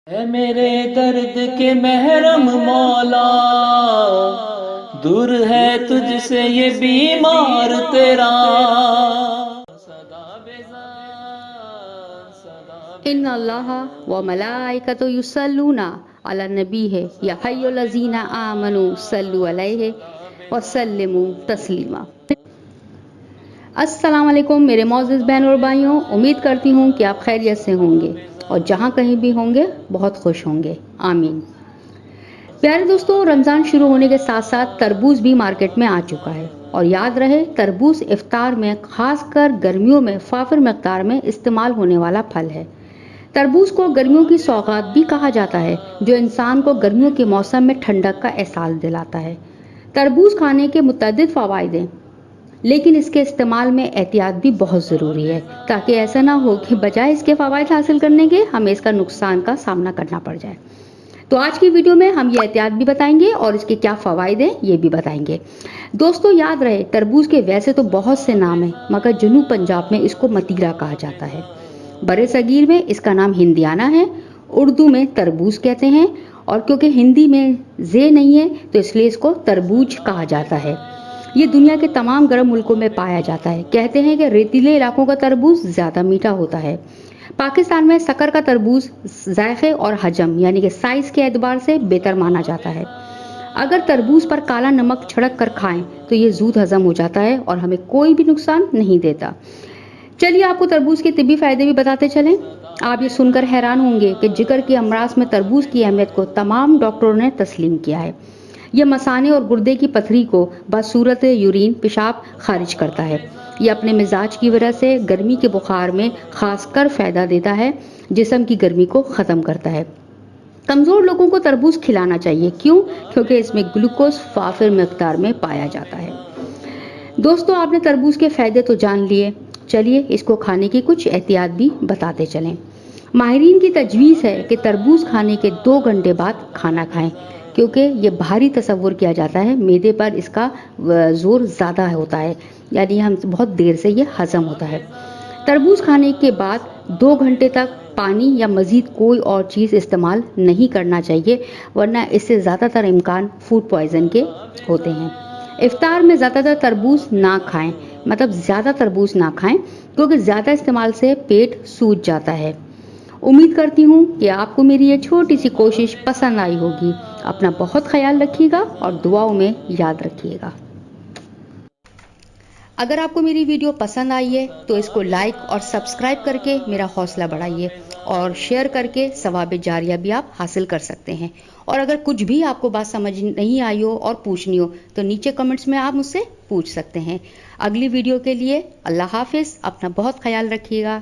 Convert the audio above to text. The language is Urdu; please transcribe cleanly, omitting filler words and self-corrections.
اے میرے درد کے محرم مولا، دور ہے تجھ سے یہ بیمار تیرا. ان اللہ و ملائکۃ یصلون علی النبی یا حی الذین آمنوا صلوا علیہ وسلموا تسلیما. السلام علیکم میرے معزز بہن اور بھائیوں، امید کرتی ہوں کہ آپ خیریت سے ہوں گے اور جہاں کہیں بھی ہوں گے بہت خوش ہوں گے، آمین. پیارے دوستوں، رمضان شروع ہونے کے ساتھ ساتھ تربوز بھی مارکیٹ میں آ چکا ہے، اور یاد رہے تربوز افطار میں خاص کر گرمیوں میں وافر مقدار میں استعمال ہونے والا پھل ہے. تربوز کو گرمیوں کی سوغات بھی کہا جاتا ہے، جو انسان کو گرمیوں کے موسم میں ٹھنڈک کا احساس دلاتا ہے. تربوز کھانے کے متعدد فوائد ہیں، لیکن اس کے استعمال میں احتیاط بھی بہت ضروری ہے، تاکہ ایسا نہ ہو کہ بجائے اس کے فوائد حاصل کرنے کے ہمیں اس کا نقصان کا سامنا کرنا پڑ جائے. تو آج کی ویڈیو میں ہم یہ احتیاط بھی بتائیں گے اور اس کے کیا فوائد ہیں یہ بھی بتائیں گے. دوستو یاد رہے تربوز کے ویسے تو بہت سے نام ہیں، مگر جنوب پنجاب میں اس کو متیرا کہا جاتا ہے. برے صغیر میں اس کا نام ہندیانہ ہے، اردو میں تربوز کہتے ہیں، اور کیونکہ ہندی میں زے نہیں ہے تو اس لیے اس کو تربوج کہا جاتا ہے. یہ دنیا کے تمام گرم ملکوں میں پایا جاتا ہے. کہتے ہیں کہ ریتیلے علاقوں کا تربوز زیادہ میٹھا ہوتا ہے. پاکستان میں سکر کا تربوز ذائقے اور حجم یعنی کہ سائز کے اعتبار سے بہتر مانا جاتا ہے. اگر تربوز پر کالا نمک چھڑک کر کھائیں تو یہ زود ہضم ہو جاتا ہے اور ہمیں کوئی بھی نقصان نہیں دیتا. چلیے آپ کو تربوز کے طبی فائدے بھی بتاتے چلیں. آپ یہ سن کر حیران ہوں گے کہ جگر کے امراض میں تربوز کی اہمیت کو تمام ڈاکٹروں نے تسلیم کیا ہے. یہ مثانے اور گردے کی پتھری کو بصورت یورین پیشاب خارج کرتا ہے. یہ اپنے مزاج کی وجہ سے گرمی کے بخار میں خاص کر فائدہ دیتا ہے، جسم کی گرمی کو ختم کرتا ہے. کمزور لوگوں کو تربوز کھلانا چاہیے. کیوں؟ کیونکہ اس میں گلوکوز وافر مقدار میں پایا جاتا ہے. دوستو آپ نے تربوز کے فائدے تو جان لیے، چلیے اس کو کھانے کی کچھ احتیاط بھی بتاتے چلیں. ماہرین کی تجویز ہے کہ تربوز کھانے کے 2 گھنٹے بعد کھانا کھائیں، کیونکہ یہ بھاری تصور کیا جاتا ہے، معدے پر اس کا زور زیادہ ہوتا ہے، یعنی ہم بہت دیر سے یہ ہضم ہوتا ہے. تربوز کھانے کے بعد 2 گھنٹے تک پانی یا مزید کوئی اور چیز استعمال نہیں کرنا چاہیے، ورنہ اس سے زیادہ تر امکان فوڈ پوائزن کے ہوتے ہیں. افطار میں زیادہ تر تربوز نہ کھائیں، مطلب زیادہ تربوز نہ کھائیں، کیونکہ زیادہ استعمال سے پیٹ سوج جاتا ہے. امید کرتی ہوں کہ آپ کو میری یہ چھوٹی سی کوشش پسند آئی ہوگی. اپنا بہت خیال رکھیے گا اور دعاؤں میں یاد رکھیے گا. اگر آپ کو میری ویڈیو پسند آئی ہے تو اس کو لائک اور سبسکرائب کر کے میرا حوصلہ بڑھائیے، اور شیئر کر کے ثواب جاریہ بھی آپ حاصل کر سکتے ہیں. اور اگر کچھ بھی آپ کو بات سمجھ نہیں آئی ہو اور پوچھنی ہو تو نیچے کمنٹس میں آپ مجھ سے پوچھ سکتے ہیں. اگلی ویڈیو کے لیے اللہ حافظ. اپنا بہت خیال رکھیے گا.